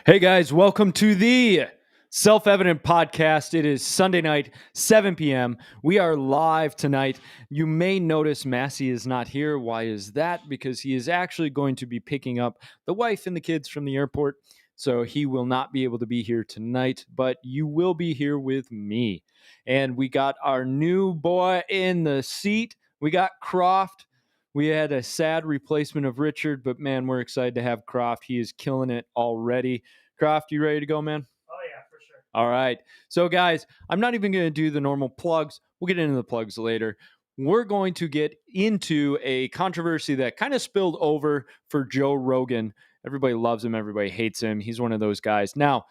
Hey guys, welcome to the Self Evident Podcast. It is Sunday night, 7 p.m. We are live tonight. You may notice Massey is not here. Why is that? Because he is actually going to be picking up the wife and the kids from the airport. So he will not be able to be here tonight, but you will be here with me. And we got our new boy in the seat. We got Croft. We had a sad replacement of Richard, but man, we're excited to have Croft. He is killing it already. Croft, you ready to go, man? Oh, yeah, for sure. All right. So, guys, I'm not even going to do the normal plugs. We'll get into the plugs later. We're going to get into a controversy that kind of spilled over for Joe Rogan. Everybody loves him. Everybody hates him. He's one of those guys. Now,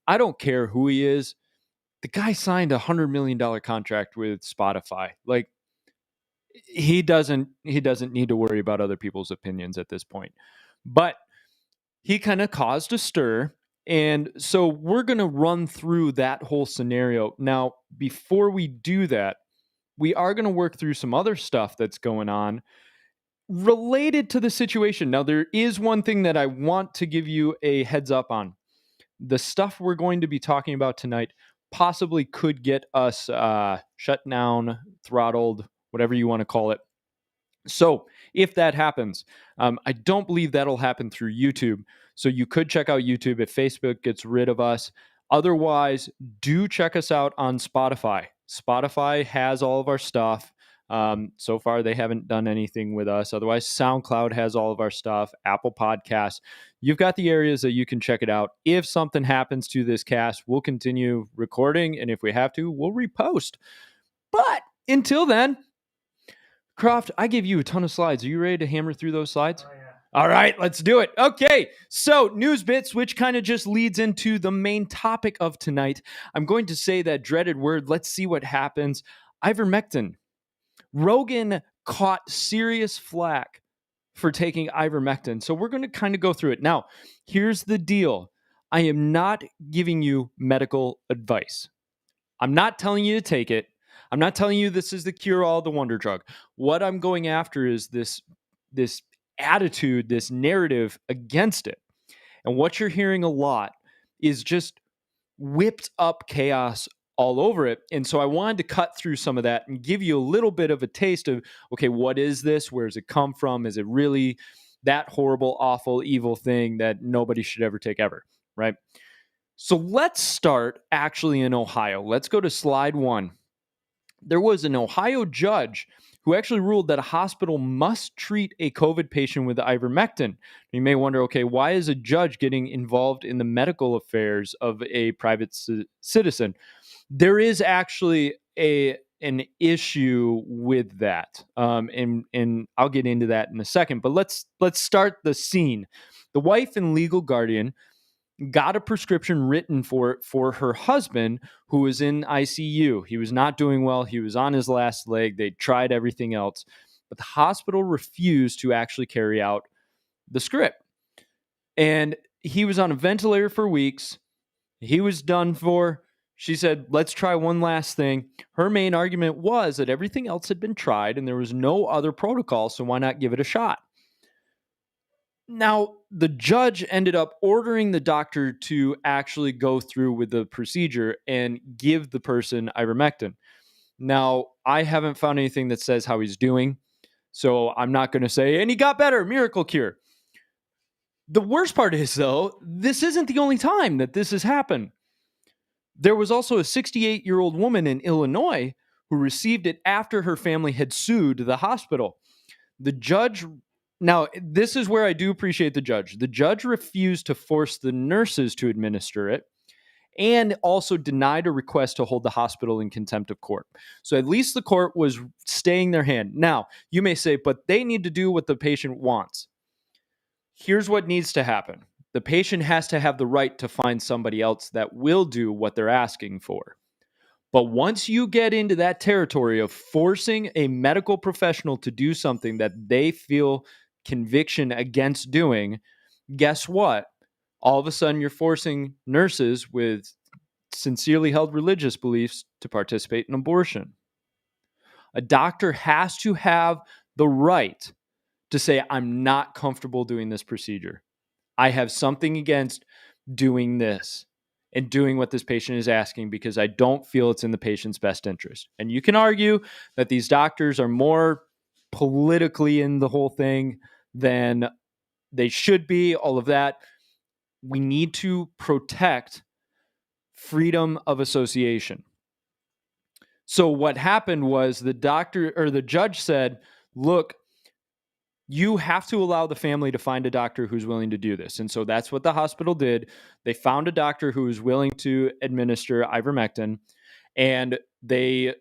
I don't care who he is. The guy signed a $100 million contract with Spotify. Like, he doesn't need to worry about other people's opinions at this point. But he kind of caused a stir. And so we're going to run through that whole scenario. Now, before we do that, we are going to work through some other stuff that's going on related to the situation. Now, there is one thing that I want to give you a heads up on. The stuff we're going to be talking about tonight possibly could get us shut down, throttled, whatever you want to call it. So if that happens, I don't believe that'll happen through YouTube. So you could check out YouTube if Facebook gets rid of us. Otherwise, do check us out on Spotify. Spotify has all of our stuff. So far, they haven't done anything with us. Otherwise, SoundCloud has all of our stuff. Apple Podcasts. You've got the areas that you can check it out. If something happens to this cast, we'll continue recording. And if we have to, we'll repost. But until then, Croft, I gave you a ton of slides. Are you ready to hammer through those slides? Oh, yeah. All right, let's do it. Okay, so news bits, which kind of just leads into the main topic of tonight. I'm going to say that dreaded word. Let's see what happens. Ivermectin. Rogan caught serious flack for taking ivermectin. So we're going to kind of go through it. Now, here's the deal. I am not giving you medical advice. I'm not telling you to take it. I'm not telling you this is the cure-all, the wonder drug. What I'm going after is this attitude, this narrative against it. And what you're hearing a lot is just whipped up chaos all over it. And so I wanted to cut through some of that and give you a little bit of a taste of, okay, what is this? Where does it come from? Is it really that horrible, awful, evil thing that nobody should ever take ever, right? So let's start actually in Ohio. Let's go to slide 1. There was an Ohio judge who actually ruled that a hospital must treat a COVID patient with ivermectin. You may wonder, okay, why is a judge getting involved in the medical affairs of a private citizen? There is actually an issue with that, and I'll get into that in a second. But let's start the scene. The wife and legal guardian got a prescription written for her husband, who was in ICU. He was not doing well. He was on his last leg. They tried everything else, but the hospital refused to actually carry out the script. And he was on a ventilator for weeks. He was done for. She said, let's try one last thing. Her main argument was that everything else had been tried and there was no other protocol, so why not give it a shot? Now, the judge ended up ordering the doctor to actually go through with the procedure and give the person ivermectin. Now, I haven't found anything that says how he's doing, so I'm not going to say, and he got better, miracle cure. The worst part is, though, this isn't the only time that this has happened. There was also a 68-year-old woman in Illinois who received it after her family had sued the hospital. The judge... Now, this is where I do appreciate the judge. The judge refused to force the nurses to administer it and also denied a request to hold the hospital in contempt of court. So at least the court was staying their hand. Now, you may say, but they need to do what the patient wants. Here's what needs to happen. The patient has to have the right to find somebody else that will do what they're asking for. But once you get into that territory of forcing a medical professional to do something that they feel conviction against doing, guess what? All of a sudden, you're forcing nurses with sincerely held religious beliefs to participate in abortion. A doctor has to have the right to say, I'm not comfortable doing this procedure. I have something against doing this and doing what this patient is asking because I don't feel it's in the patient's best interest. And you can argue that these doctors are more politically in the whole thing than they should be, all of that. We need to protect freedom of association. So what happened was the doctor or the judge said, look, you have to allow the family to find a doctor who's willing to do this. And so that's what the hospital did. They found a doctor who was willing to administer ivermectin, and the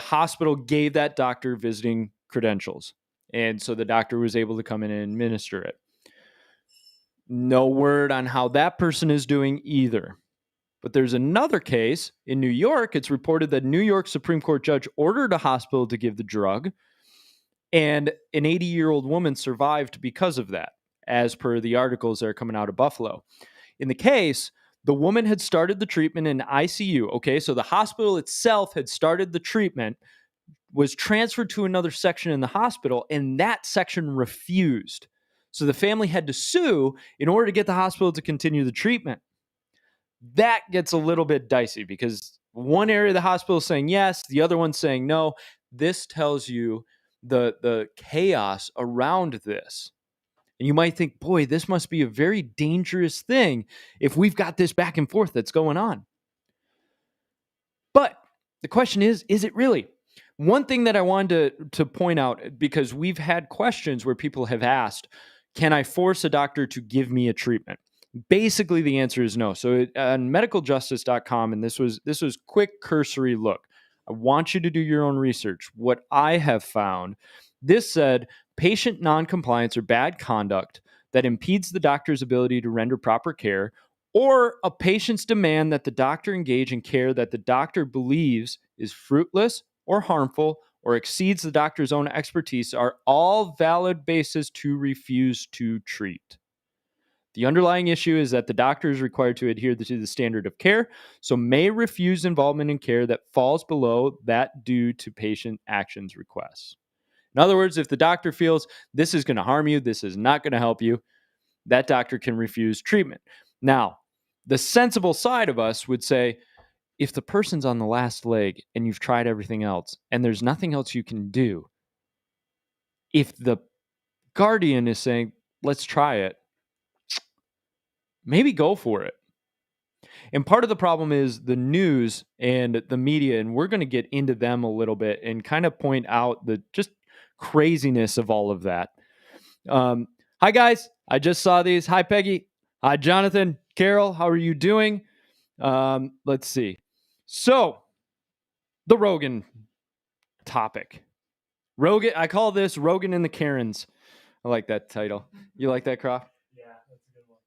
hospital gave that doctor visiting credentials. And so the doctor was able to come in and administer it. No word on how that person is doing either. But there's another case in New York. It's reported that New York Supreme Court judge ordered a hospital to give the drug, and an 80-year-old woman survived because of that, as per the articles that are coming out of Buffalo. In the case, the woman had started the treatment in ICU. Okay, so the hospital itself had started the treatment, was transferred to another section in the hospital, and that section refused. So the family had to sue in order to get the hospital to continue the treatment. That gets a little bit dicey because one area of the hospital is saying yes, the other one's saying no. This tells you the chaos around this. And you might think, boy, this must be a very dangerous thing if we've got this back and forth that's going on. But the question is it really? One thing that I wanted to point out, because we've had questions where people have asked, can I force a doctor to give me a treatment? Basically, the answer is no. So on medicaljustice.com, and this was quick cursory look. I want you to do your own research. What I have found, this said patient noncompliance or bad conduct that impedes the doctor's ability to render proper care, or a patient's demand that the doctor engage in care that the doctor believes is fruitless or harmful or exceeds the doctor's own expertise, are all valid bases to refuse to treat. The underlying issue is that the doctor is required to adhere to the standard of care, so may refuse involvement in care that falls below that due to patient actions requests. In other words, if the doctor feels this is going to harm you, this is not going to help you, that doctor can refuse treatment. Now, the sensible side of us would say, if the person's on the last leg and you've tried everything else and there's nothing else you can do, if the guardian is saying, let's try it, maybe go for it. And part of the problem is the news and the media, and we're going to get into them a little bit and kind of point out the just craziness of all of that. Hi, guys. I just saw these. Hi, Peggy. Hi, Jonathan. Carol, how are you doing? Let's see. So, the Rogan topic. Rogan, I call this Rogan and the Karens. I like that title. You like that, Croft? Yeah, that's a good one.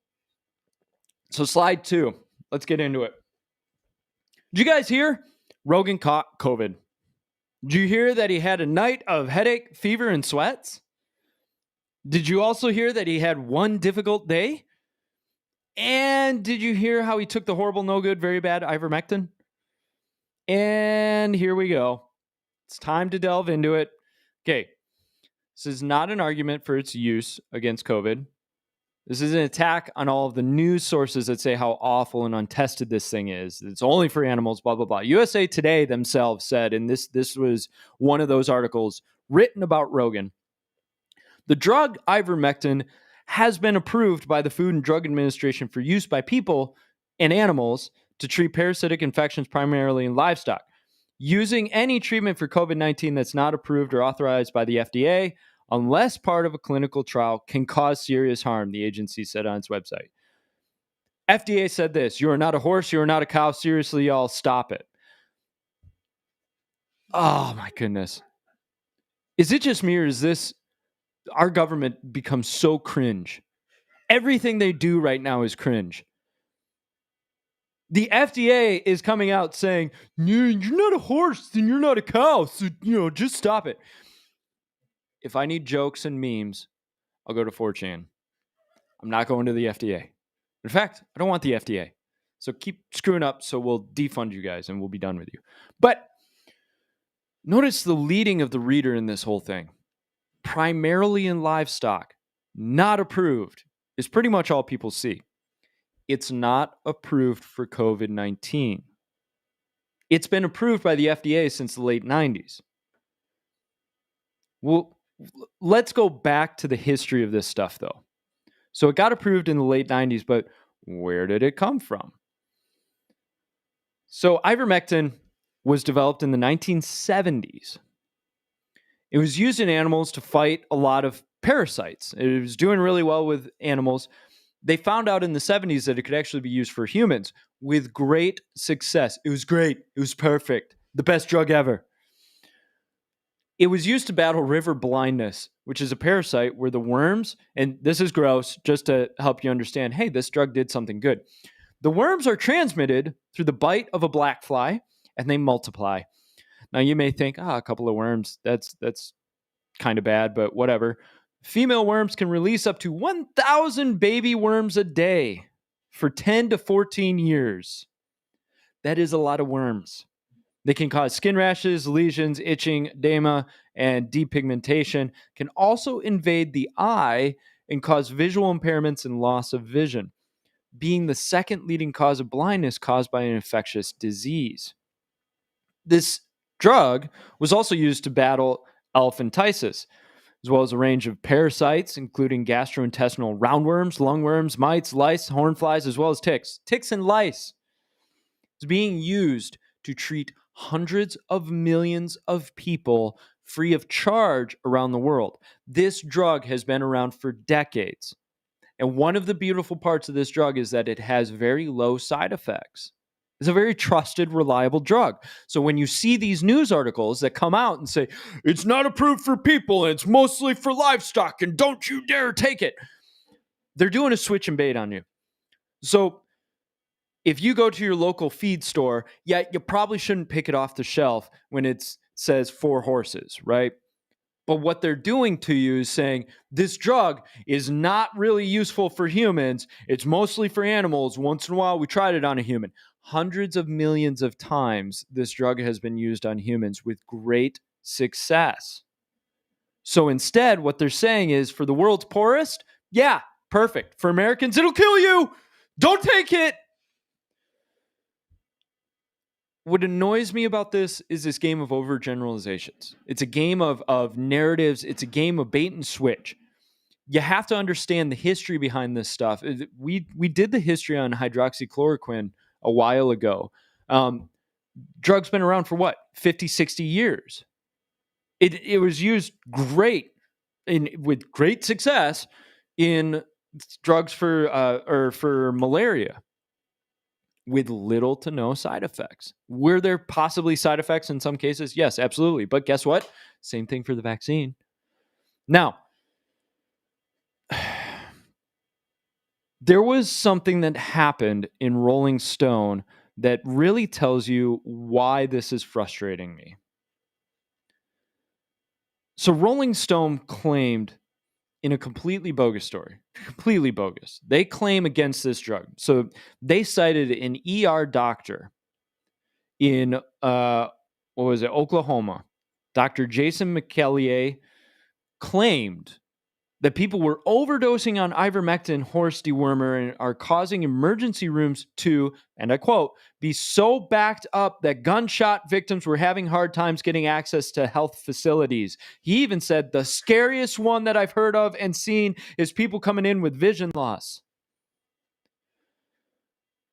So slide 2. Let's get into it. Did you guys hear? Rogan caught COVID. Did you hear that he had a night of headache, fever, and sweats? Did you also hear that he had one difficult day? And did you hear how he took the horrible, no good, very bad ivermectin? And here we go. It's time to delve into it. Okay. This is not an argument for its use against COVID. This is an attack on all of the news sources that say how awful and untested this thing is. It's only for animals, blah, blah, blah. USA Today themselves said, and this was one of those articles written about Rogan, the drug ivermectin has been approved by the Food and Drug Administration for use by people and animals to treat parasitic infections primarily in livestock. Using any treatment for COVID-19 that's not approved or authorized by the FDA, unless part of a clinical trial, can cause serious harm, the agency said on its website. FDA said this: you are not a horse, you are not a cow, seriously, y'all, stop it. Oh my goodness. Is it just me, or is this, our government becomes so cringe? Everything they do right now is cringe. The FDA is coming out saying, you're not a horse, then you're not a cow, so, just stop it. If I need jokes and memes, I'll go to 4chan. I'm not going to the FDA. In fact, I don't want the FDA. So keep screwing up, so we'll defund you guys and we'll be done with you. But notice the leading of the reader in this whole thing. Primarily in livestock, not approved, is pretty much all people see. It's not approved for COVID-19. It's been approved by the FDA since the late 90s. Well, let's go back to the history of this stuff, though. So it got approved in the late 90s, but where did it come from? So ivermectin was developed in the 1970s. It was used in animals to fight a lot of parasites. It was doing really well with animals. They found out in the 70s that it could actually be used for humans with great success. It was great. It was perfect. The best drug ever. It was used to battle river blindness, which is a parasite where the worms, and this is gross, just to help you understand, hey, this drug did something good. The worms are transmitted through the bite of a black fly, and they multiply. Now, you may think, a couple of worms, that's kind of bad, but whatever. Female worms can release up to 1,000 baby worms a day for 10 to 14 years. That is a lot of worms. They can cause skin rashes, lesions, itching, edema, and depigmentation. Can also invade the eye and cause visual impairments and loss of vision, being the second leading cause of blindness caused by an infectious disease. This drug was also used to battle elephantiasis, as well as a range of parasites, including gastrointestinal roundworms, lungworms, mites, lice, hornflies, as well as ticks. Ticks and lice. It's being used to treat hundreds of millions of people free of charge around the world. This drug has been around for decades. And one of the beautiful parts of this drug is that it has very low side effects. It's a very trusted, reliable drug. So when you see these news articles that come out and say, it's not approved for people, and it's mostly for livestock, and don't you dare take it, they're doing a switch and bait on you. So if you go to your local feed store, yeah, you probably shouldn't pick it off the shelf when it says 4 horses, right? But what they're doing to you is saying, this drug is not really useful for humans. It's mostly for animals. Once in a while, we tried it on a human. Hundreds of millions of times, this drug has been used on humans with great success. So instead, what they're saying is, for the world's poorest, yeah, perfect. For Americans, it'll kill you. Don't take it. What annoys me about this is this game of overgeneralizations. It's a game of narratives. It's a game of bait and switch. You have to understand the history behind this stuff. We did the history on hydroxychloroquine a while ago. Drug's been around for what, 50, 60 years. It was used with great success in drugs for malaria, with little to no side effects. Were there possibly side effects in some cases? Yes, absolutely. But guess what? Same thing for the vaccine. Now, there was something that happened in Rolling Stone that really tells you why this is frustrating me. So Rolling Stone claimed in a completely bogus story, completely bogus. They claim against this drug. So they cited an ER doctor in, Oklahoma. Dr. Jason McKellier claimed that people were overdosing on ivermectin horse dewormer and are causing emergency rooms to, and I quote, be so backed up that gunshot victims were having hard times getting access to health facilities. He even said the scariest one that I've heard of and seen is people coming in with vision loss.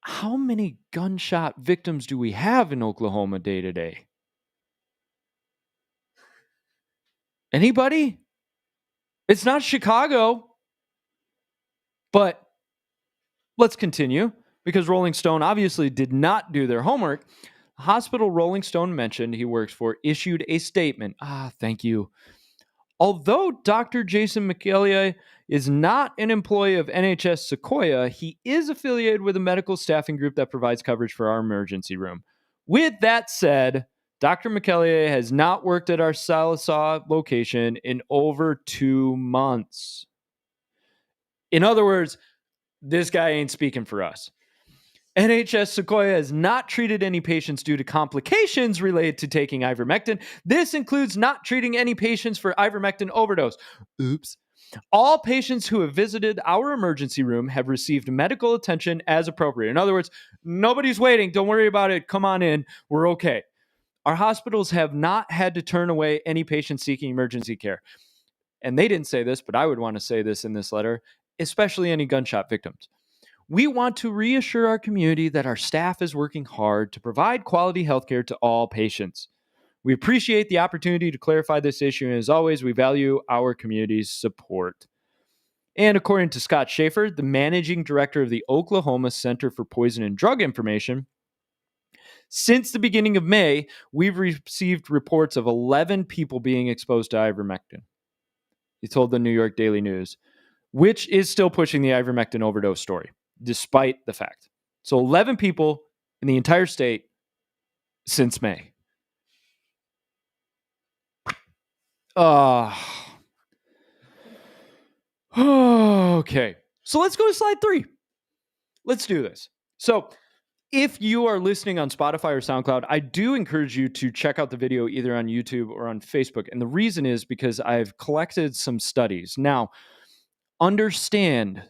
How many gunshot victims do we have in Oklahoma day to day? Anybody? It's not Chicago. But let's continue, because Rolling Stone obviously did not do their homework. The hospital Rolling Stone mentioned he works for issued a statement. Thank you. Although Dr. Jason McKellier is not an employee of NHS Sequoia, he is affiliated with a medical staffing group that provides coverage for our emergency room. With that said, Dr. McKellier has not worked at our Sallisaw location in over 2 months. In other words, this guy ain't speaking for us. NHS Sequoia has not treated any patients due to complications related to taking ivermectin. This includes not treating any patients for ivermectin overdose. Oops. All patients who have visited our emergency room have received medical attention as appropriate. In other words, nobody's waiting. Don't worry about it. Come on in. We're okay. Our hospitals have not had to turn away any patients seeking emergency care. And they didn't say this, but I would want to say this in this letter, especially any gunshot victims. We want to reassure our community that our staff is working hard to provide quality healthcare to all patients. We appreciate the opportunity to clarify this issue, and as always, we value our community's support. And according to Scott Schaefer, the managing director of the Oklahoma Center for Poison and Drug Information, since the beginning of May, we've received reports of 11 people being exposed to ivermectin. He told the New York Daily News, which is still pushing the ivermectin overdose story, despite the fact. So 11 people in the entire state since May. Okay. So let's go to slide 3. Let's do this. So if you are listening on Spotify or SoundCloud, I do encourage you to check out the video either on YouTube or on Facebook. And the reason is because I've collected some studies. Now, understand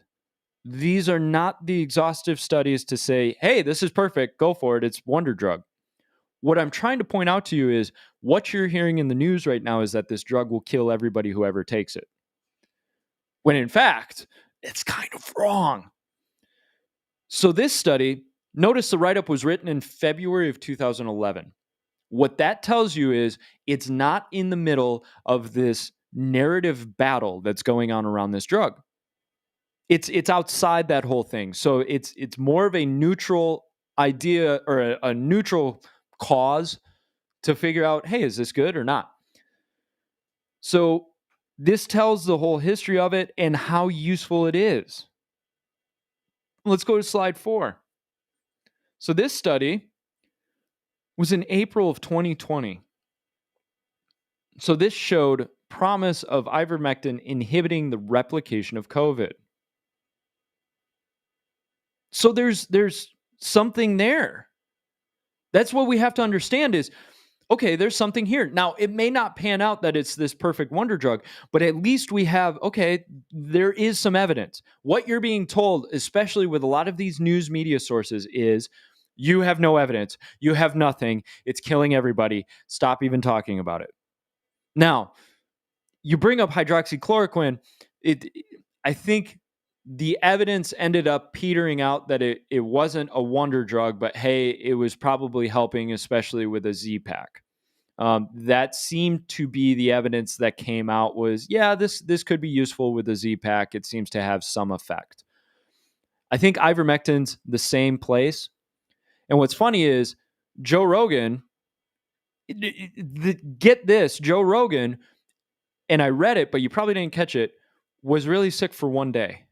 these are not the exhaustive studies to say, hey, this is perfect, go for it, it's wonder drug. What I'm trying to point out to you is what you're hearing in the news right now is that this drug will kill everybody who ever takes it. When in fact, it's kind of wrong. So this study, notice the write-up was written in February of 2011. What that tells you is it's not in the middle of this narrative battle that's going on around this drug. It's outside that whole thing. So it's more of a neutral idea or a neutral cause to figure out, hey, is this good or not? So this tells the whole history of it and how useful it is. Let's go to slide 4. So this study was in April of 2020. So this showed promise of ivermectin inhibiting the replication of COVID. So there's something there. That's what we have to understand is, okay, there's something here. Now, it may not pan out that it's this perfect wonder drug, but at least we have, okay, there is some evidence. What you're being told, especially with a lot of these news media sources, is you have no evidence. You have nothing. It's killing everybody. Stop even talking about it. Now, you bring up hydroxychloroquine. I think the evidence ended up petering out that it wasn't a wonder drug, but hey, it was probably helping, especially with a Z-Pack. That seemed to be the evidence that came out was, yeah, this could be useful with a Z-Pack. It seems to have some effect. I think ivermectin's the same place. And what's funny is Joe Rogan, get this, Joe Rogan, and I read it, but you probably didn't catch it, was really sick for one day.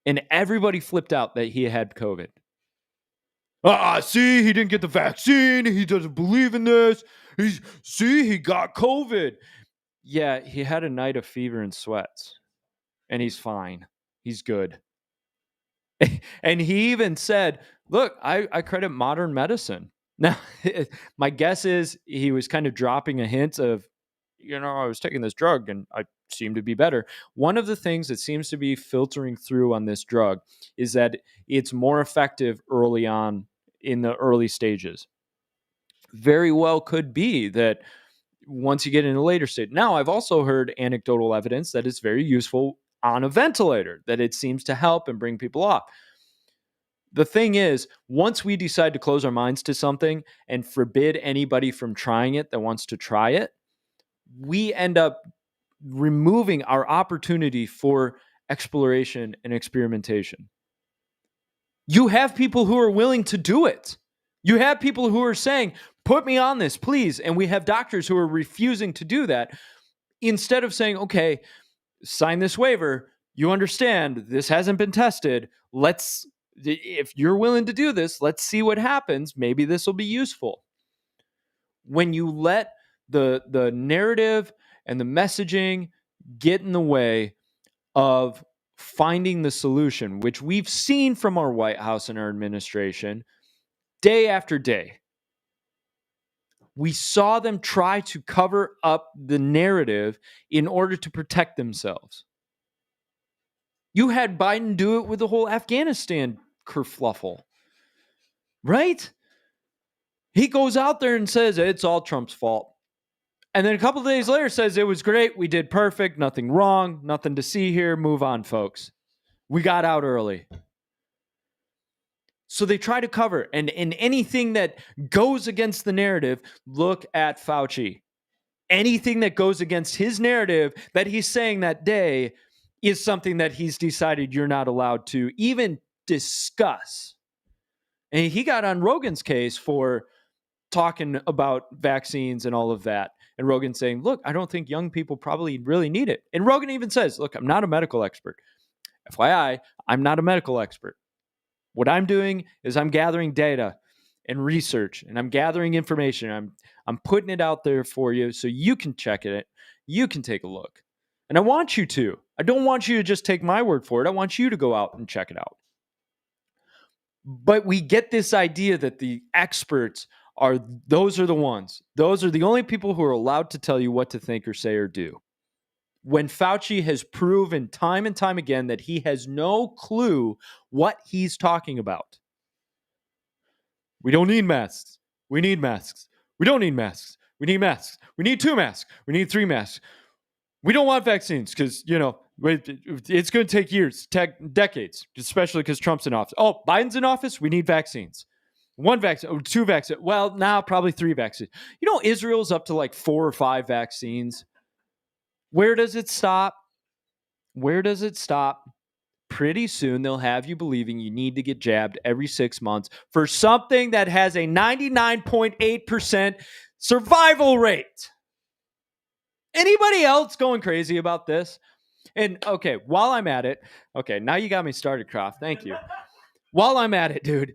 And everybody flipped out that he had COVID. See, he didn't get the vaccine. He doesn't believe in this. He got COVID. Yeah, he had a night of fever and sweats. And he's fine. He's good. And he even said, look, I credit modern medicine. Now, my guess is he was kind of dropping a hint of, I was taking this drug and I seem to be better. One of the things that seems to be filtering through on this drug is that it's more effective early on in the early stages. Very well could be that once you get in a later stage. Now, I've also heard anecdotal evidence that it's very useful on a ventilator, that it seems to help and bring people off. The thing is, once we decide to close our minds to something and forbid anybody from trying it that wants to try it, we end up removing our opportunity for exploration and experimentation. You have people who are willing to do it. You have people who are saying, put me on this, please. And we have doctors who are refusing to do that. Instead of saying, okay, sign this waiver. You understand this hasn't been tested. If you're willing to do this, let's see what happens. Maybe this will be useful. When you let the narrative and the messaging get in the way of finding the solution, which we've seen from our White House and our administration day after day. We saw them try to cover up the narrative in order to protect themselves. You had Biden do it with the whole Afghanistan kerfluffle, right? He goes out there and says it's all Trump's fault. And then a couple of days later says it was great. We did perfect. Nothing wrong. Nothing to see here. Move on, folks. We got out early. So they try to cover. And in anything that goes against the narrative, look at Fauci. Anything that goes against his narrative that he's saying that day is something that he's decided you're not allowed to even discuss. And he got on Rogan's case for talking about vaccines and all of that. And Rogan saying, look, I don't think young people probably really need it. And Rogan even says, look, I'm not a medical expert. FYI, I'm not a medical expert. What I'm doing is I'm gathering data and research, and I'm gathering information. I'm putting it out there for you so you can check it. You can take a look. And I want you to. I don't want you to just take my word for it. I want you to go out and check it out. But we get this idea that the experts those are the ones. Those are the only people who are allowed to tell you what to think or say or do. When Fauci has proven time and time again that he has no clue what he's talking about. We don't need masks. We need masks. We don't need masks. We need masks. We need 2 masks. We need 3 masks. We don't want vaccines because, it's going to take years, decades, especially because Trump's in office. Oh, Biden's in office? We need vaccines. 1 vaccine, 2 vaccines. Well, now probably 3 vaccines. Israel's up to like 4 or 5 vaccines. Where does it stop? Where does it stop? Pretty soon they'll have you believing you need to get jabbed every 6 months for something that has a 99.8% survival rate. Anybody else going crazy about this? And okay, while I'm at it, okay, now you got me started, Croft. Thank you. While I'm at it, dude,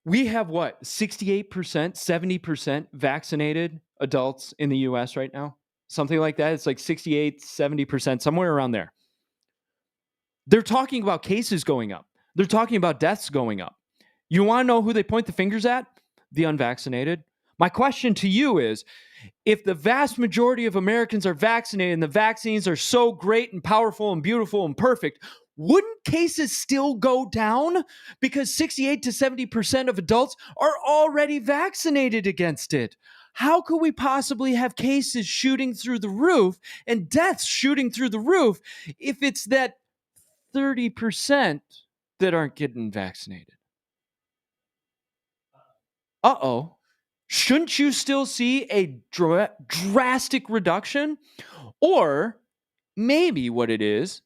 we have what, 68%, 70% vaccinated adults in the US right now? Something like that. It's like 68, 70%, somewhere around there. They're talking about cases going up. They're talking about deaths going up. You want to know who they point the fingers at? The unvaccinated. My question to you is, if the vast majority of Americans are vaccinated and the vaccines are so great and powerful and beautiful and perfect, wouldn't cases still go down? Because 68 to 70% of adults are already vaccinated against it. How could we possibly have cases shooting through the roof and deaths shooting through the roof if it's that 30% that aren't getting vaccinated? Uh-oh. Shouldn't you still see a drastic reduction? Or maybe what it is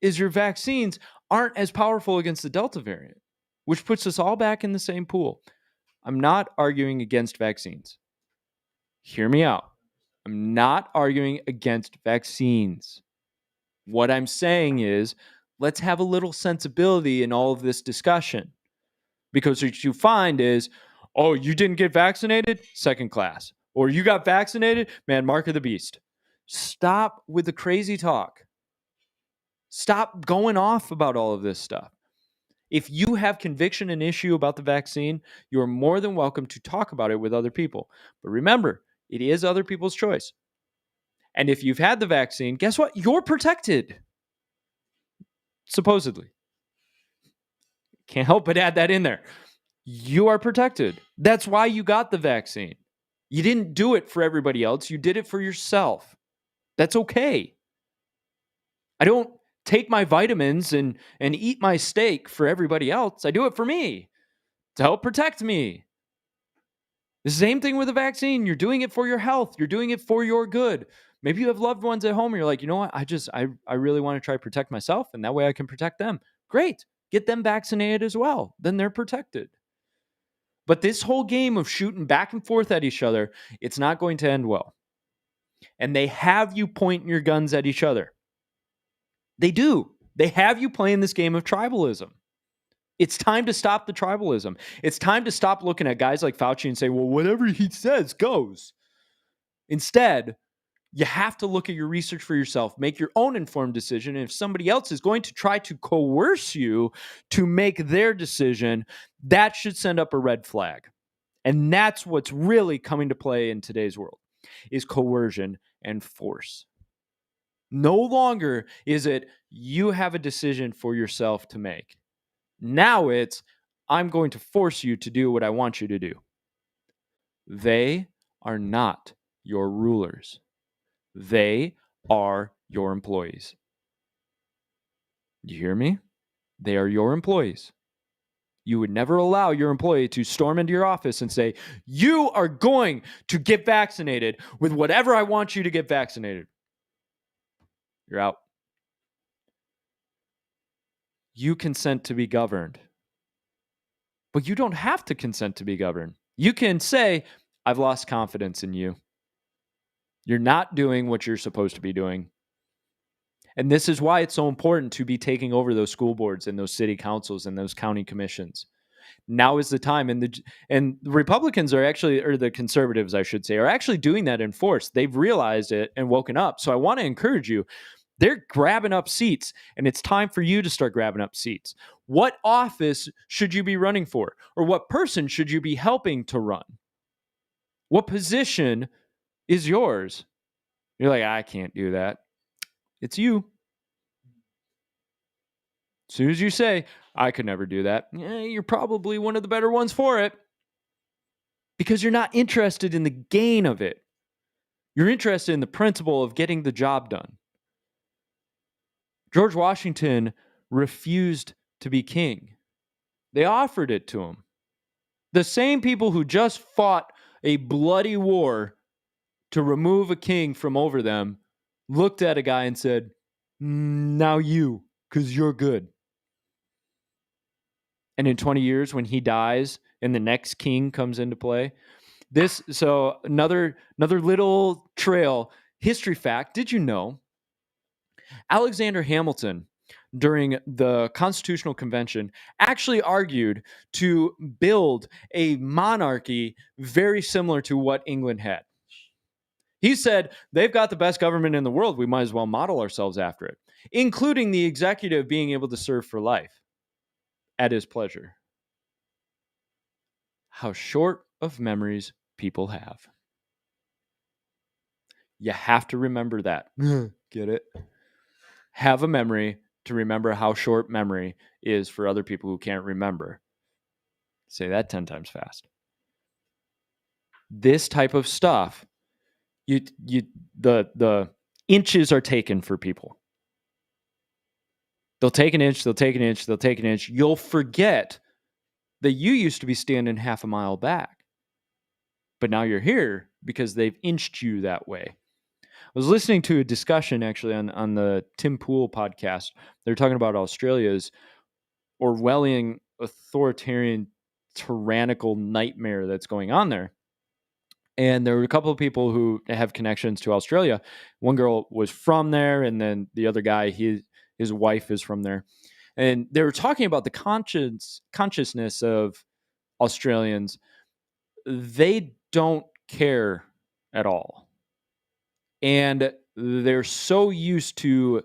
your vaccines aren't as powerful against the Delta variant, which puts us all back in the same pool. I'm not arguing against vaccines. Hear me out. I'm not arguing against vaccines. What I'm saying is, let's have a little sensibility in all of this discussion. Because what you find is, oh, you didn't get vaccinated? Second class. Or you got vaccinated? Man, mark of the beast. Stop with the crazy talk. Stop going off about all of this stuff. If you have conviction and issue about the vaccine, you are more than welcome to talk about it with other people. But remember, it is other people's choice. And if you've had the vaccine, guess what? You're protected. Supposedly. Can't help but add that in there. You are protected. That's why you got the vaccine. You didn't do it for everybody else. You did it for yourself. That's okay. I don't take my vitamins and eat my steak for everybody else. I do it for me to help protect me. The same thing with a vaccine. You're doing it for your health. You're doing it for your good. Maybe you have loved ones at home and you're like, you know what? I really want to try to protect myself, and that way I can protect them. Great. Get them vaccinated as well. Then they're protected. But this whole game of shooting back and forth at each other, it's not going to end well. And they have you pointing your guns at each other. They do. They have you playing this game of tribalism. It's time to stop the tribalism. It's time to stop looking at guys like Fauci and say, well, whatever he says goes. Instead, you have to look at your research for yourself, make your own informed decision. And if somebody else is going to try to coerce you to make their decision, that should send up a red flag. And that's what's really coming to play in today's world, is coercion and force. No longer is it you have a decision for yourself to make. Now it's I'm going to force you to do what I want you to do. They are not your rulers. They are your employees. You hear me? They are your employees. You would never allow your employee to storm into your office and say, you are going to get vaccinated with whatever I want you to get vaccinated. You're out. You consent to be governed. But you don't have to consent to be governed. You can say, I've lost confidence in you. You're not doing what you're supposed to be doing. And this is why it's so important to be taking over those school boards and those city councils and those county commissions. Now is the time. And the Republicans are actually, or the conservatives, I should say, are actually doing that in force. They've realized it and woken up. So I want to encourage you. They're grabbing up seats, and it's time for you to start grabbing up seats. What office should you be running for? Or what person should you be helping to run? What position is yours? You're like, I can't do that. It's you. As soon as you say, I could never do that, you're probably one of the better ones for it, because you're not interested in the gain of it. You're interested in the principle of getting the job done. George Washington refused to be king. They offered it to him. The same people who just fought a bloody war to remove a king from over them looked at a guy and said, now you, because you're good. And in 20 years, when he dies and the next king comes into play, so another little trail history fact. Did you know Alexander Hamilton, during the Constitutional Convention, actually argued to build a monarchy very similar to what England had? He said, they've got the best government in the world. We might as well model ourselves after it, including the executive being able to serve for life at his pleasure. How short of memories people have. You have to remember that. Get it? Have a memory to remember how short memory is for other people who can't remember. Say that 10 times fast. This type of stuff, the inches are taken for people. They'll take an inch, they'll take an inch, they'll take an inch. You'll forget that you used to be standing half a mile back. But now you're here because they've inched you that way. I was listening to a discussion actually on the Tim Pool podcast. They're talking about Australia's Orwellian authoritarian tyrannical nightmare that's going on there. And there were a couple of people who have connections to Australia. One girl was from there, and then the other guy, his wife is from there. And they were talking about the consciousness of Australians. They don't care at all. And they're so used to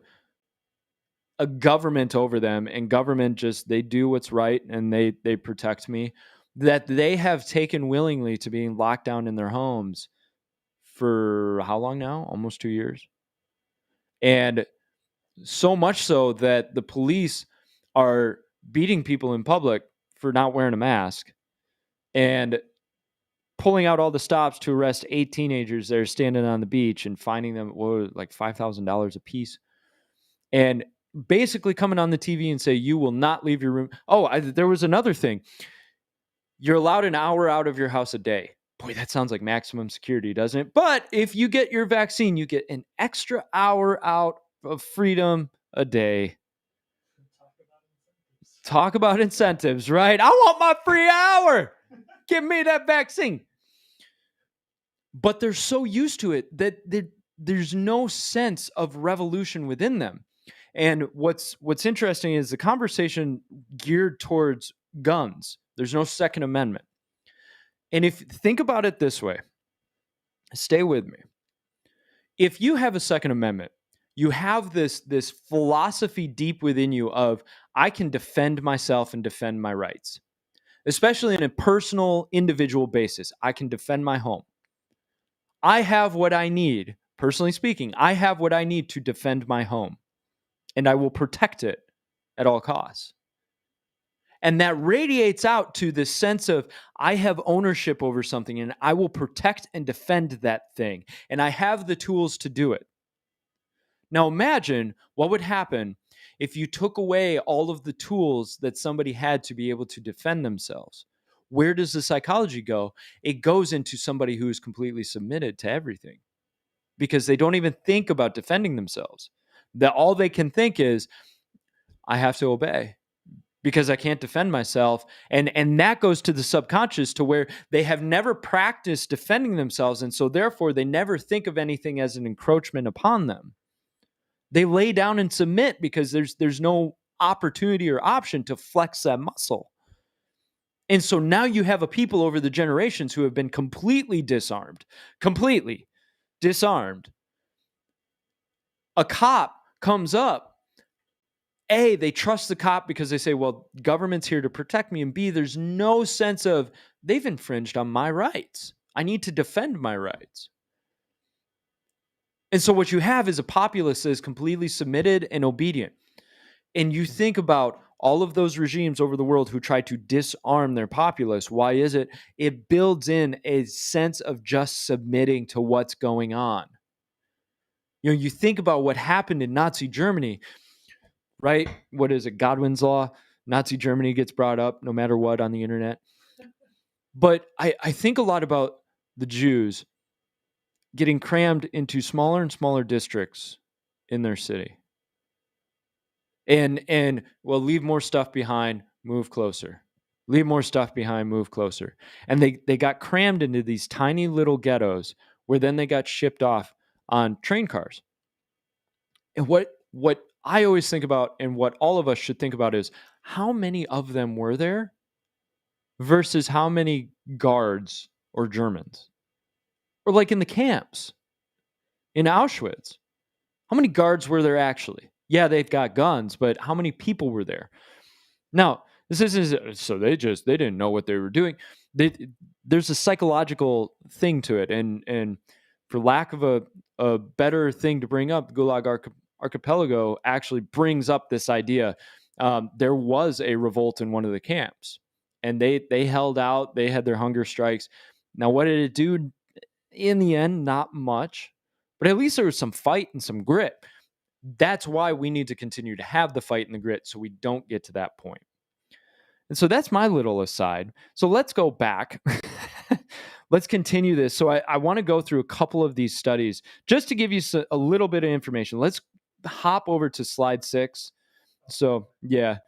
a government over them, and government just, they do what's right and they protect me, that they have taken willingly to being locked down in their homes for how long now? Almost 2 years. And so much so that the police are beating people in public for not wearing a mask and pulling out all the stops to arrest 8 teenagers that are standing on the beach and finding them like $5,000 a piece. And basically coming on the TV and say, you will not leave your room. There was another thing. You're allowed an hour out of your house a day. Boy, that sounds like maximum security, doesn't it? But if you get your vaccine, you get an extra hour out of freedom a day. Talk about incentives, right? I want my free hour. Give me that vaccine. But they're so used to it that there's no sense of revolution within them. And what's interesting is the conversation geared towards guns. There's no Second Amendment. And think about it this way, stay with me. If you have a Second Amendment, you have this philosophy deep within you of, I can defend myself and defend my rights, especially on a personal, individual basis. I can defend my home. I have what I need personally speaking, I have what I need to defend my home, and I will protect it at all costs. And that radiates out to this sense of I have ownership over something and I will protect and defend that thing. And I have the tools to do it. Now imagine what would happen if you took away all of the tools that somebody had to be able to defend themselves. Where does the psychology go? It goes into somebody who is completely submitted to everything because they don't even think about defending themselves. That all they can think is, I have to obey because I can't defend myself. And that goes to the subconscious to where they have never practiced defending themselves. And so therefore they never think of anything as an encroachment upon them. They lay down and submit because there's no opportunity or option to flex that muscle. And so now you have a people over the generations who have been completely disarmed. A cop comes up. A, they trust the cop because they say, well, government's here to protect me. And B, there's no sense of they've infringed on my rights. I need to defend my rights. And so what you have is a populace that is completely submitted and obedient. And you think about all of those regimes over the world who try to disarm their populace. Why is it? It builds in a sense of just submitting to what's going on. You know, you think about what happened in Nazi Germany, right? What is it? Godwin's Law. Nazi Germany gets brought up no matter what on the internet. But I think a lot about the Jews getting crammed into smaller and smaller districts in their city. And well, leave more stuff behind, move closer. Leave more stuff behind, move closer. And they got crammed into these tiny little ghettos where then they got shipped off on train cars. And what I always think about and what all of us should think about is how many of them were there versus how many guards or Germans? Or like in the camps in Auschwitz, how many guards were there actually? Yeah, they've got guns, but how many people were there? Now, this isn't so they didn't know what they were doing. There's a psychological thing to it, and for lack of a better thing to bring up, the Gulag Archipelago actually brings up this idea. There was a revolt in one of the camps, and they held out. They had their hunger strikes. Now, what did it do? In the end, not much, but at least there was some fight and some grit. That's why we need to continue to have the fight and the grit so we don't get to that point. And so that's my little aside. So let's go back. Let's continue this. So I want to go through a couple of these studies just to give you a little bit of information. Let's hop over to slide 6. So yeah,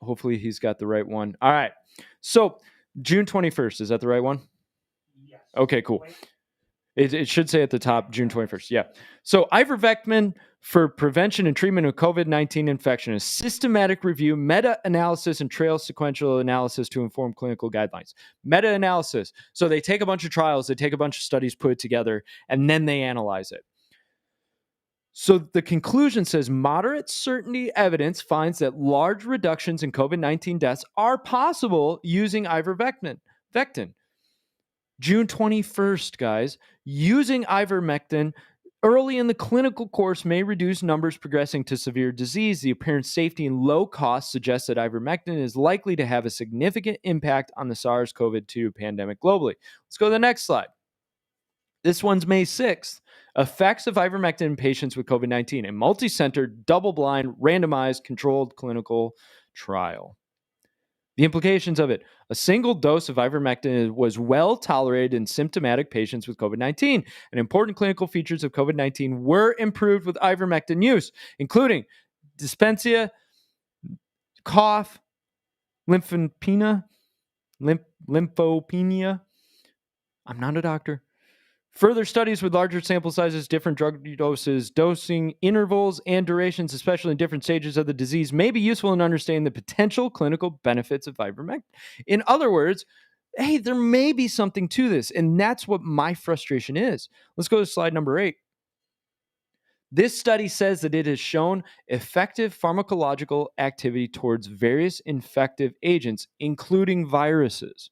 hopefully he's got the right one. All right. So June 21st, is that the right one? Yes. Okay, cool. It should say at the top, June 21st. Yeah. So Ivermectin for prevention and treatment of COVID-19 infection, a systematic review, meta-analysis, and trail sequential analysis to inform clinical guidelines. Meta-analysis. So they take a bunch of trials, they take a bunch of studies, put it together, and then they analyze it. So the conclusion says moderate certainty evidence finds that large reductions in COVID-19 deaths are possible using ivermectin. June 21st, guys, using ivermectin early in the clinical course may reduce numbers progressing to severe disease. The apparent safety and low cost suggests that ivermectin is likely to have a significant impact on the SARS-CoV-2 pandemic globally. Let's go to the next slide. This one's May 6th. Effects of ivermectin in patients with COVID-19, a multi-centered, double-blind, randomized, controlled clinical trial. The implications of it. A single dose of ivermectin was well tolerated in symptomatic patients with COVID-19, and important clinical features of COVID-19 were improved with ivermectin use, including dyspepsia, cough, lymphopenia. I'm not a doctor. Further studies with larger sample sizes, different drug doses, dosing intervals, and durations, especially in different stages of the disease, may be useful in understanding the potential clinical benefits of ivermectin. In other words, hey, there may be something to this, and that's what my frustration is. Let's go to slide number 8. This study says that it has shown effective pharmacological activity towards various infective agents, including viruses.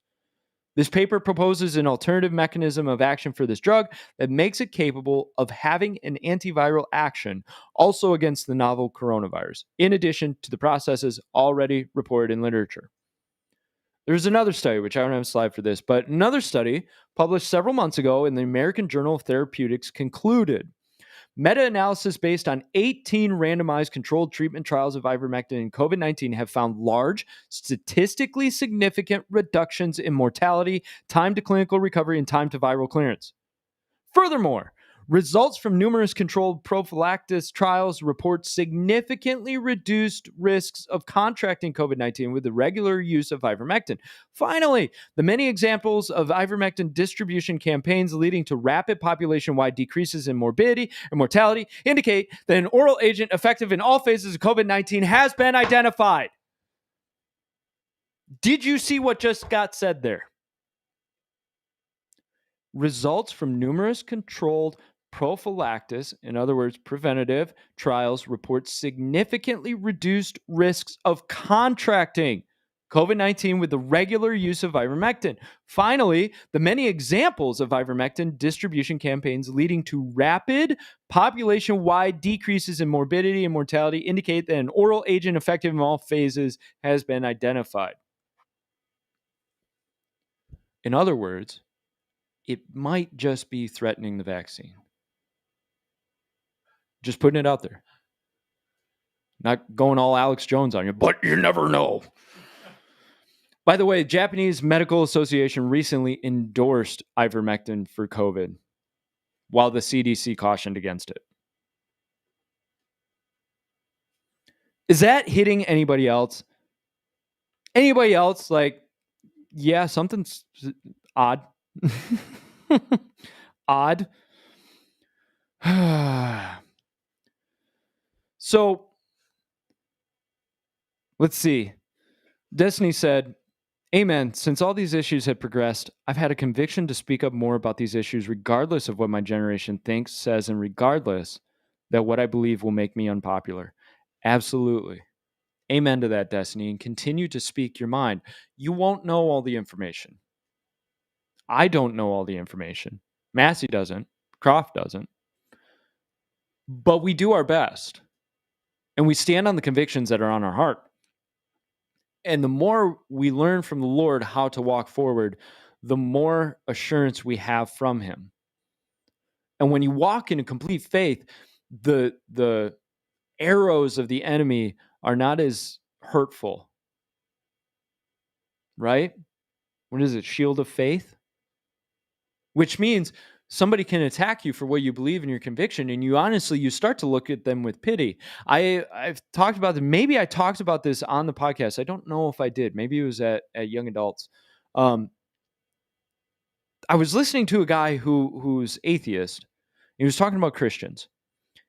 This paper proposes an alternative mechanism of action for this drug that makes it capable of having an antiviral action also against the novel coronavirus, in addition to the processes already reported in literature. There's another study, which I don't have a slide for this, but another study published several months ago in the American Journal of Therapeutics concluded meta-analysis based on 18 randomized controlled treatment trials of ivermectin and COVID-19 have found large, statistically significant reductions in mortality, time to clinical recovery, and time to viral clearance. Furthermore, results from numerous controlled prophylaxis trials report significantly reduced risks of contracting COVID-19 with the regular use of ivermectin. Finally, the many examples of ivermectin distribution campaigns leading to rapid population-wide decreases in morbidity and mortality indicate that an oral agent effective in all phases of COVID-19 has been identified. Did you see what just got said there? Results from numerous controlled prophylaxis, in other words, preventative trials, report significantly reduced risks of contracting COVID-19 with the regular use of ivermectin. Finally, the many examples of ivermectin distribution campaigns leading to rapid population-wide decreases in morbidity and mortality indicate that an oral agent effective in all phases has been identified. In other words, it might just be threatening the vaccine. Just putting it out there. Not going all Alex Jones on you, but you never know. By the way, Japanese Medical Association recently endorsed ivermectin for COVID, while the CDC cautioned against it. Is that hitting anybody else? Anybody else? Like, yeah, something's odd. Odd. So, let's see. Destiny said, Amen. Since all these issues had progressed, I've had a conviction to speak up more about these issues, regardless of what my generation thinks, says, and regardless that what I believe will make me unpopular. Absolutely. Amen to that, Destiny, and continue to speak your mind. You won't know all the information. I don't know all the information. Massey doesn't. Croft doesn't. But we do our best. And we stand on the convictions that are on our heart. And the more we learn from the Lord how to walk forward, the more assurance we have from him. And when you walk in a complete faith, the arrows of the enemy are not as hurtful. Right? What is it? Shield of faith? Which means somebody can attack you for what you believe in your conviction, and you start to look at them with pity. I've talked about this. Maybe I talked about this on the podcast. I don't know if I did. Maybe it was at Young Adults. I was listening to a guy who's atheist. He was talking about Christians.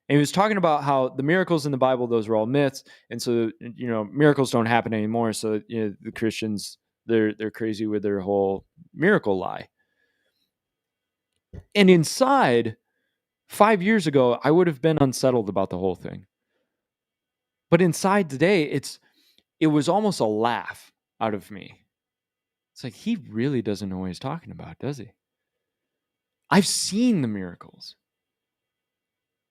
And he was talking about how the miracles in the Bible, those were all myths. And so, miracles don't happen anymore. So, the Christians, they're crazy with their whole miracle lie. And inside, 5 years ago, I would have been unsettled about the whole thing. But inside today, it was almost a laugh out of me. It's like, he really doesn't know what he's talking about, does he? I've seen the miracles.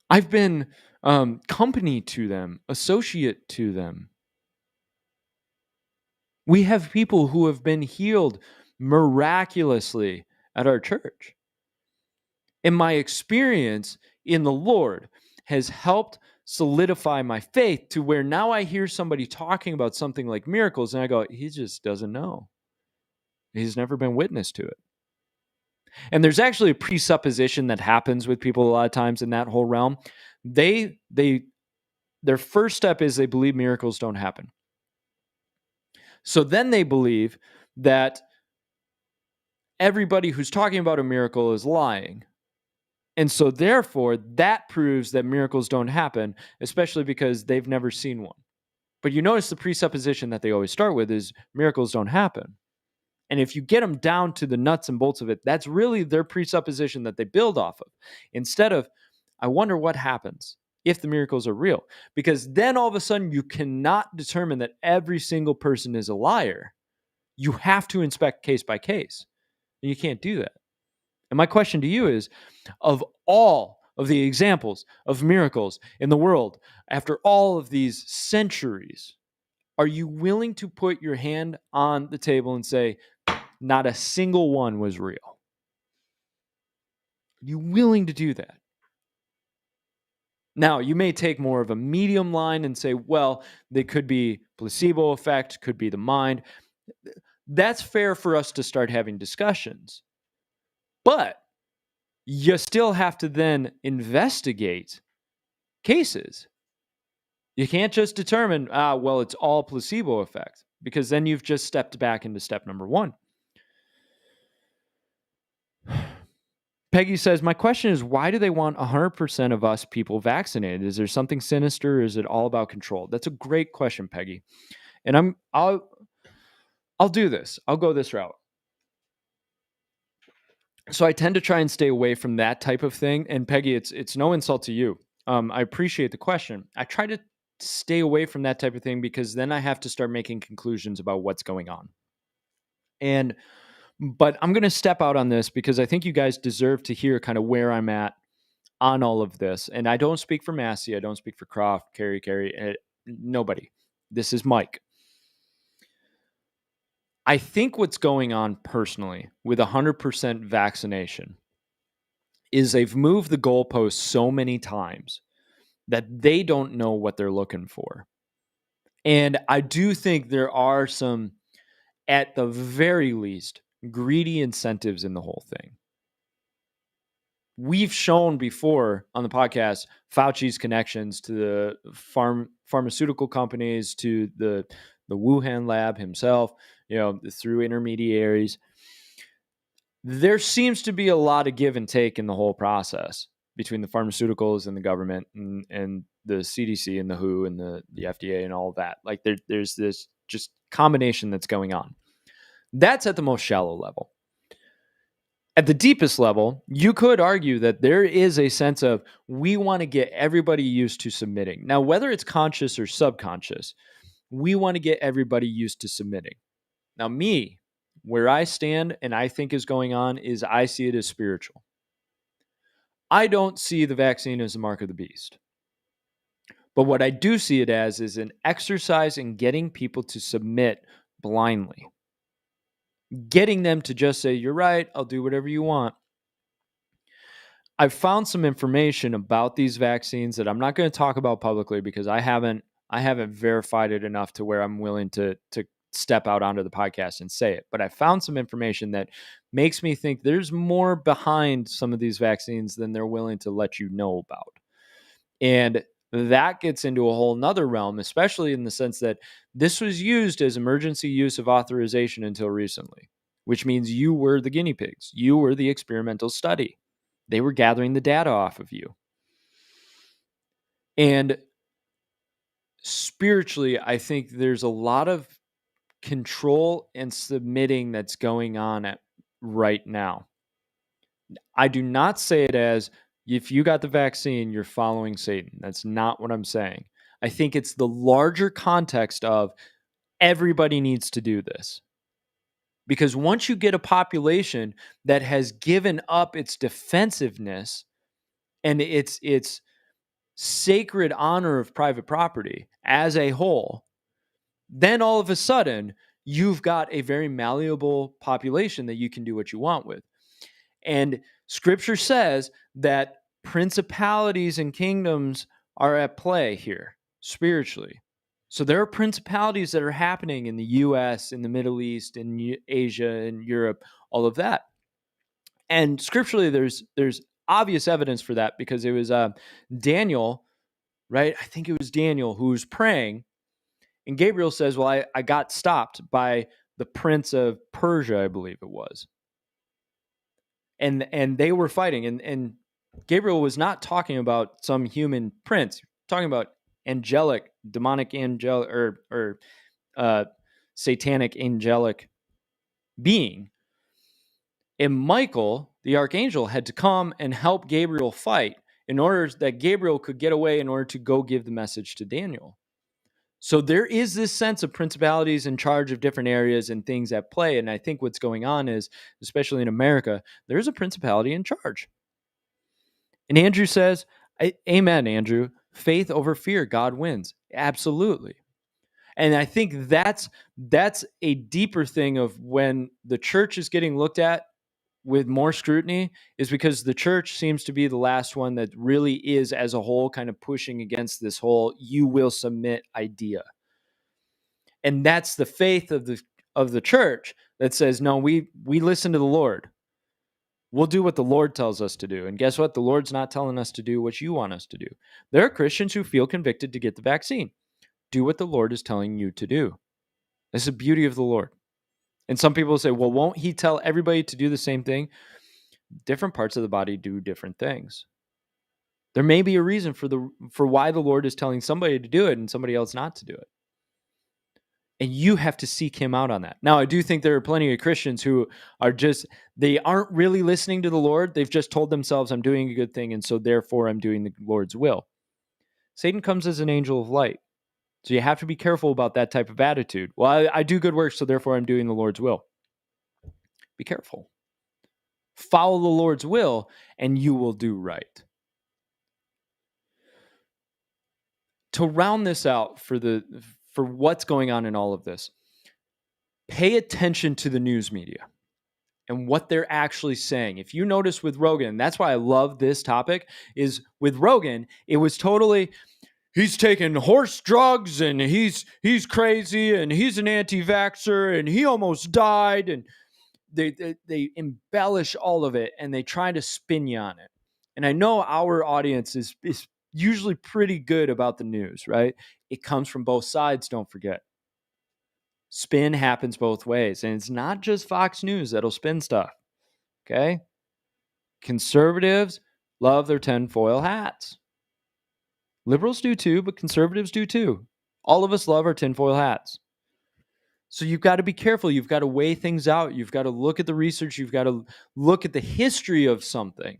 I've been company to them, associate to them. We have people who have been healed miraculously at our church. And my experience in the Lord has helped solidify my faith to where now I hear somebody talking about something like miracles and I go, he just doesn't know. He's never been witness to it. And there's actually a presupposition that happens with people a lot of times in that whole realm. Their first step is they believe miracles don't happen. So then they believe that everybody who's talking about a miracle is lying. And so therefore, that proves that miracles don't happen, especially because they've never seen one. But you notice the presupposition that they always start with is miracles don't happen. And if you get them down to the nuts and bolts of it, that's really their presupposition that they build off of. Instead of, I wonder what happens if the miracles are real. Because then all of a sudden you cannot determine that every single person is a liar. You have to inspect case by case. And you can't do that. And my question to you is, of all of the examples of miracles in the world, after all of these centuries, are you willing to put your hand on the table and say, not a single one was real? Are you willing to do that? Now, you may take more of a medium line and say, well, they could be placebo effect, could be the mind. That's fair for us to start having discussions. But you still have to then investigate cases. You can't just determine, well, it's all placebo effect, because then you've just stepped back into step number one. Peggy says, my question is, why do they want 100% of us people vaccinated? Is there something sinister, or is it all about control? That's a great question, Peggy. And I'll do this. I'll go this route. So I tend to try and stay away from that type of thing. And Peggy, it's no insult to you. I appreciate the question. I try to stay away from that type of thing because then I have to start making conclusions about what's going on. But I'm going to step out on this because I think you guys deserve to hear kind of where I'm at on all of this. And I don't speak for Massey. I don't speak for Croft, Carrie, nobody. This is Mike. I think what's going on personally with 100% vaccination is they've moved the goalposts so many times that they don't know what they're looking for. And I do think there are some, at the very least, greedy incentives in the whole thing. We've shown before on the podcast Fauci's connections to the pharmaceutical companies, to the Wuhan lab himself, through intermediaries. There seems to be a lot of give and take in the whole process between the pharmaceuticals and the government and the CDC and the WHO and the FDA and all of that. Like there's this just combination that's going on. That's at the most shallow level. At the deepest level, you could argue that there is a sense of we want to get everybody used to submitting. Now, whether it's conscious or subconscious, we want to get everybody used to submitting. Now, where I stand and I think is going on is I see it as spiritual. I don't see the vaccine as a mark of the beast. But what I do see it as is an exercise in getting people to submit blindly. Getting them to just say, you're right, I'll do whatever you want. I've found some information about these vaccines that I'm not going to talk about publicly because I haven't verified it enough to where I'm willing to step out onto the podcast and say it. But I found some information that makes me think there's more behind some of these vaccines than they're willing to let you know about. And that gets into a whole nother realm, especially in the sense that this was used as emergency use of authorization until recently, which means you were the guinea pigs. You were the experimental study. They were gathering the data off of you. And spiritually, I think there's a lot of control and submitting that's going on right now. I do not say it as if you got the vaccine, you're following Satan. That's not what I'm saying. I think it's the larger context of everybody needs to do this. Because once you get a population that has given up its defensiveness and its sacred honor of private property as a whole, then all of a sudden you've got a very malleable population that you can do what you want with. And scripture says that principalities and kingdoms are at play here spiritually. So there are principalities that are happening in the US, in the Middle East, in Asia, in Europe, all of that. And scripturally, there's obvious evidence for that because it was Daniel, right? I think it was Daniel who was praying. And Gabriel says, well, I got stopped by the prince of Persia, I believe it was. And they were fighting. And Gabriel was not talking about some human prince, talking about angelic, demonic angelic, or satanic angelic being. And Michael, the archangel, had to come and help Gabriel fight in order that Gabriel could get away in order to go give the message to Daniel. So there is this sense of principalities in charge of different areas and things at play. And I think what's going on is, especially in America, there's a principality in charge. And Andrew says, Amen, Andrew. Faith over fear, God wins. Absolutely. And I think that's a deeper thing of when the church is getting looked at with more scrutiny, is because the church seems to be the last one that really is as a whole kind of pushing against this whole you will submit idea. And that's the faith of the church that says, no, we listen to the Lord. We'll do what the Lord tells us to do. And guess what? The Lord's not telling us to do what you want us to do. There are Christians who feel convicted to get the vaccine. Do what the Lord is telling you to do. That's the beauty of the Lord. And some people say, well, won't he tell everybody to do the same thing? Different parts of the body do different things. There may be a reason for why the Lord is telling somebody to do it and somebody else not to do it. And you have to seek him out on that. Now, I do think there are plenty of Christians who are they aren't really listening to the Lord. They've just told themselves, I'm doing a good thing, and so therefore I'm doing the Lord's will. Satan comes as an angel of light. So you have to be careful about that type of attitude. Well, I do good work, so therefore I'm doing the Lord's will. Be careful. Follow the Lord's will, and you will do right. To round this out for what's going on in all of this, pay attention to the news media and what they're actually saying. If you notice with Rogan, that's why I love this topic, is with Rogan, it was totally, he's taking horse drugs and he's crazy and he's an anti-vaxxer and he almost died, and they embellish all of it and they try to spin you on it. And I know our audience is usually pretty good about the news, right? It comes from both sides, don't forget. Spin happens both ways, and it's not just Fox News that'll spin stuff, okay? Conservatives love their tinfoil hats. Liberals do too, but conservatives do too. All of us love our tinfoil hats. So you've got to be careful. You've got to weigh things out. You've got to look at the research. You've got to look at the history of something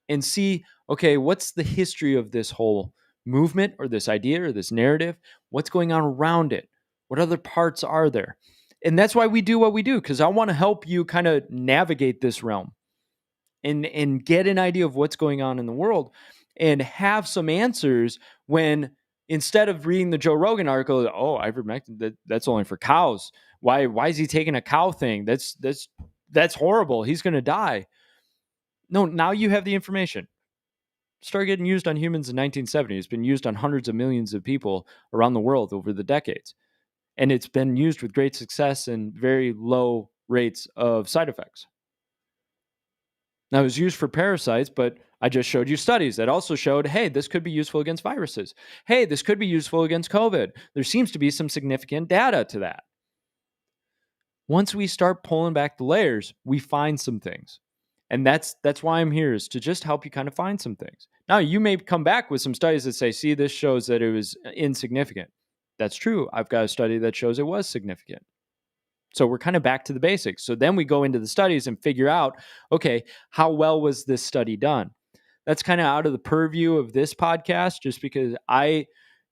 and see, okay, what's the history of this whole movement or this idea or this narrative? What's going on around it? What other parts are there? And that's why we do what we do, because I want to help you kind of navigate this realm and get an idea of what's going on in the world and have some answers when, instead of reading the Joe Rogan article, oh, ivermectin, that's only for cows. Why is he taking a cow thing? That's horrible. He's going to die. No, now you have the information. Started getting used on humans in 1970. It's been used on hundreds of millions of people around the world over the decades. And it's been used with great success and very low rates of side effects. Now, it was used for parasites, but I just showed you studies that also showed, hey, this could be useful against viruses. Hey, this could be useful against COVID. There seems to be some significant data to that. Once we start pulling back the layers, we find some things. And that's why I'm here, is to just help you kind of find some things. Now, you may come back with some studies that say, see, this shows that it was insignificant. That's true. I've got a study that shows it was significant. So we're kind of back to the basics. So then we go into the studies and figure out, okay, how well was this study done? That's kind of out of the purview of this podcast, just because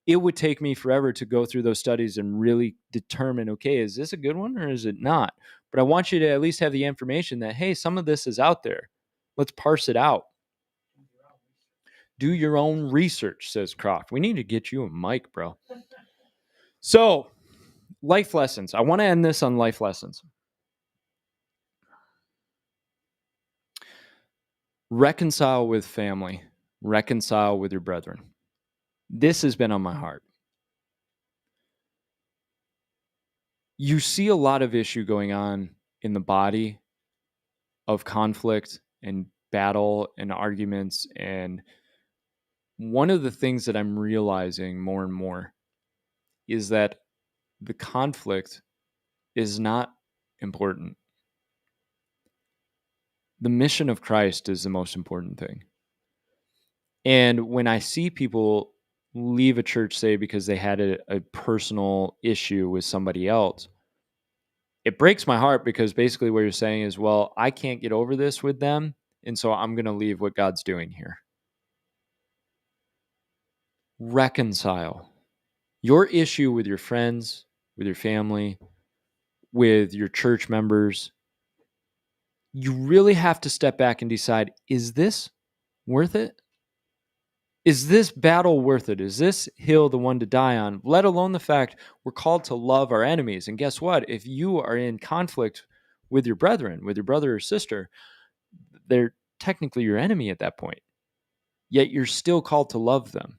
it would take me forever to go through those studies and really determine, okay, is this a good one or is it not? But I want you to at least have the information that, hey, some of this is out there. Let's parse it out. Do your own research, says Croft. We need to get you a mic, bro. So, life lessons. I want to end this on life lessons. Reconcile with family. Reconcile with your brethren. This has been on my heart. You see a lot of issue going on in the body of conflict and battle and arguments. And one of the things that I'm realizing more and more is that the conflict is not important. The mission of Christ is the most important thing. And when I see people leave a church, say, because they had a personal issue with somebody else, it breaks my heart, because basically what you're saying is, well, I can't get over this with them, and so I'm going to leave what God's doing here. Reconcile. Your issue with your friends, with your family, with your church members, you really have to step back and decide, is this worth it? Is this battle worth it? Is this hill the one to die on? Let alone the fact we're called to love our enemies. And guess what? If you are in conflict with your brethren, with your brother or sister, they're technically your enemy at that point. Yet you're still called to love them.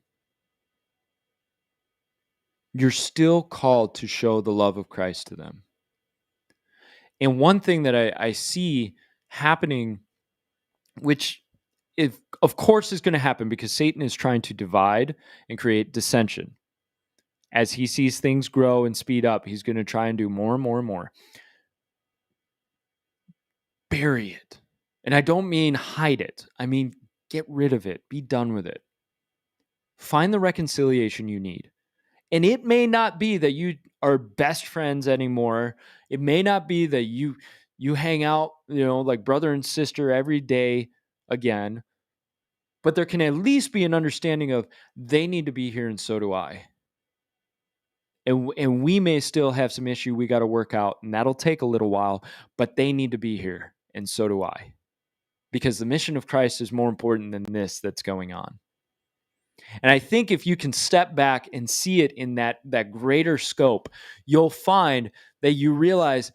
You're still called to show the love of Christ to them. And one thing that I see happening, which of course is going to happen because Satan is trying to divide and create dissension. As he sees things grow and speed up, he's going to try and do more and more and more. Bury it. And I don't mean hide it. I mean, get rid of it. Be done with it. Find the reconciliation you need. And it may not be that you are best friends anymore. It may not be that you hang out, like brother and sister every day again. But there can at least be an understanding of they need to be here and so do I. And we may still have some issue we got to work out, and that'll take a little while, but they need to be here, and so do I. Because the mission of Christ is more important than this that's going on. And I think if you can step back and see it in that greater scope, you'll find that you realize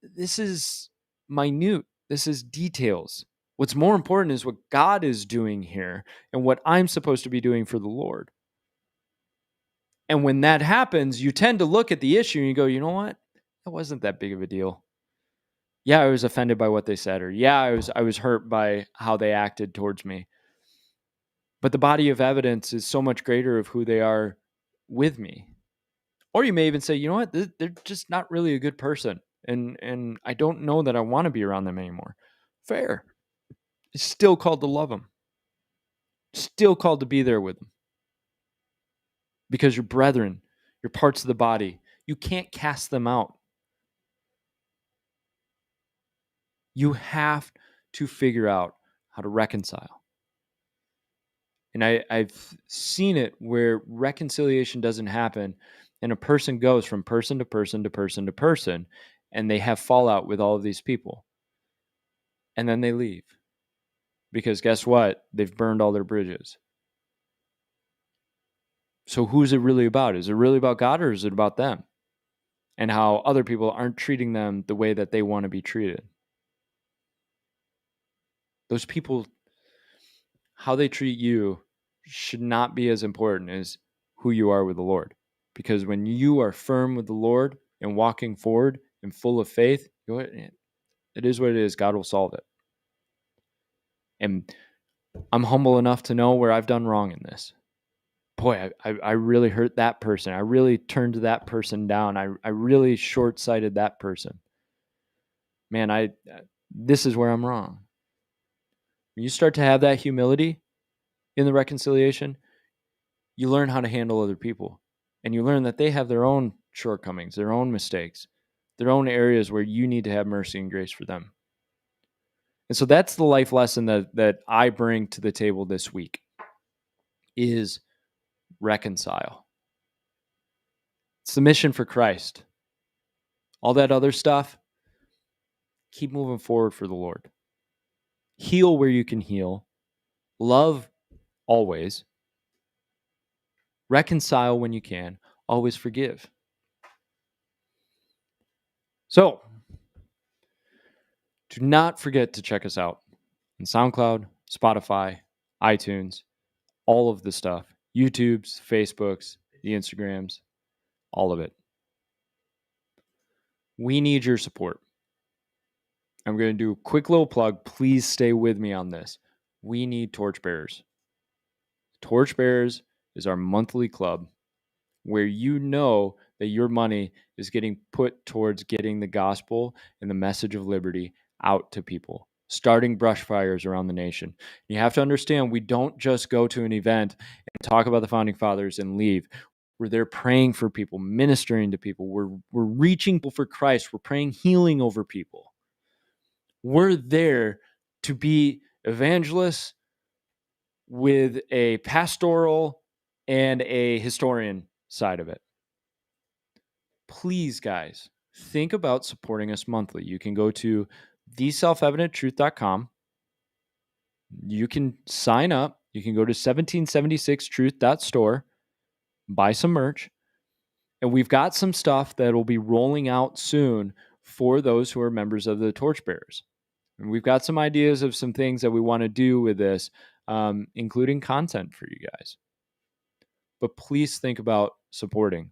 this is minute. This is details. What's more important is what God is doing here and what I'm supposed to be doing for the Lord. And when that happens, you tend to look at the issue and you go, you know what? That wasn't that big of a deal. Yeah, I was offended by what they said, or yeah, I was hurt by how they acted towards me. But the body of evidence is so much greater of who they are with me. Or you may even say, you know what? They're just not really a good person. And I don't know that I want to be around them anymore. Fair. It's still called to love them. Still called to be there with them. Because you're brethren, you're parts of the body. You can't cast them out. You have to figure out how to reconcile. And I've seen it where reconciliation doesn't happen and a person goes from person to person to person to person and they have fallout with all of these people. And then they leave. Because guess what? They've burned all their bridges. So who's it really about? Is it really about God or is it about them? And how other people aren't treating them the way that they want to be treated. Those people, how they treat you should not be as important as who you are with the Lord. Because when you are firm with the Lord and walking forward and full of faith, it is what it is. God will solve it. And I'm humble enough to know where I've done wrong in this. Boy, I really hurt that person. I really turned that person down. I really short-sighted that person. Man, this is where I'm wrong. When you start to have that humility in the reconciliation, you learn how to handle other people. And you learn that they have their own shortcomings, their own mistakes, their own areas where you need to have mercy and grace for them. And so that's the life lesson that I bring to the table this week is reconcile. It's the mission for Christ. All that other stuff, keep moving forward for the Lord. Heal where you can heal. Love always. Reconcile when you can. Always forgive. So, do not forget to check us out on SoundCloud, Spotify, iTunes, all of the stuff. YouTube's, Facebook's, the Instagrams, all of it. We need your support. I'm going to do a quick little plug. Please stay with me on this. We need torchbearers. Torchbearers is our monthly club where you know that your money is getting put towards getting the gospel and the message of liberty out to people, starting brush fires around the nation. You have to understand, we don't just go to an event and talk about the founding fathers and leave. We're there praying for people, ministering to people. We're reaching people for Christ. We're praying healing over people. We're there to be evangelists with a pastoral and a historian side of it. please, guys, think about supporting us monthly. You can go to theselfevidenttruth.com. You can sign up. You can go to 1776truth.store, buy some merch. And we've got some stuff that will be rolling out soon for those who are members of the Torchbearers. And we've got some ideas of some things that we want to do with this, including content for you guys. But please think about supporting,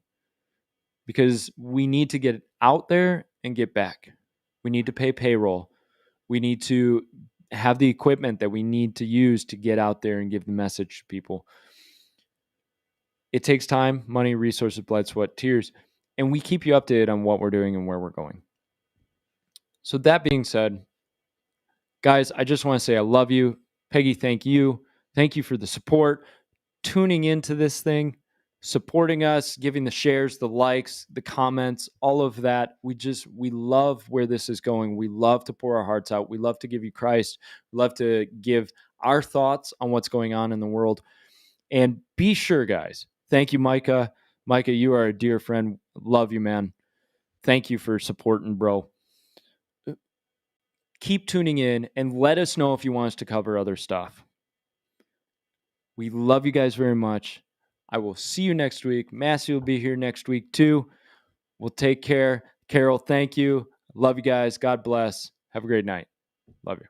because we need to get out there and get back. We need to pay payroll. We need to have the equipment that we need to use to get out there and give the message to people. It takes time, money, resources, blood, sweat, tears, and we keep you updated on what we're doing and where we're going. So that being said, guys, I just want to say I love you. Peggy, thank you. Thank you for the support, tuning into this thing, supporting us, giving the shares, the likes, the comments, all of that. We love where this is going. We love to pour our hearts out. We love to give you Christ. We love to give our thoughts on what's going on in the world. And be sure, guys, thank you, Micah. Micah, you are a dear friend. Love you, man. Thank you for supporting, bro. Keep tuning in and let us know if you want us to cover other stuff. We love you guys very much. I will see you next week. Massey will be here next week too. We'll take care. Carol, thank you. Love you guys. God bless. Have a great night. Love you.